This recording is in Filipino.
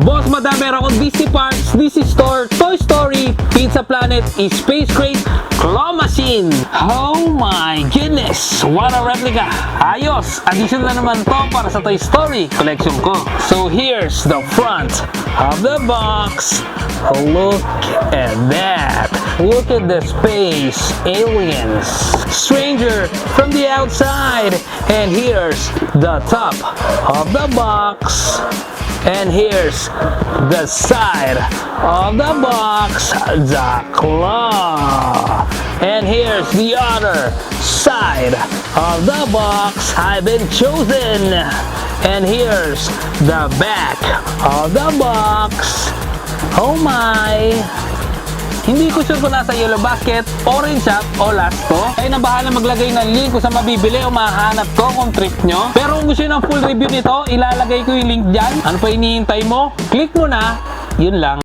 Boss, madami akong DC Parts, DC Store, Toy Story, Pizza Planet, Space Crate, Claw Machine. Oh my goodness! What a replica! Ayos! Addition na naman to para sa Toy Story collection ko. So here's the front of the box. Look at that! Look at the space aliens. Stranger from the outside. And here's the top of the box. And here's the side of the box, the claw. And here's the other side of the box I've been chosen. And here's the back of the box. Oh my! Hindi ko sure kung nasa yellow basket, orange shop, o last to. Kayo na bahala maglagay ng link kung saan mabibili o mahanap ko kung trip nyo. Pero kung gusto nyo ng full review nito, ilalagay ko yung link dyan. Ano pa hinihintay mo? Click mo na. Yun lang.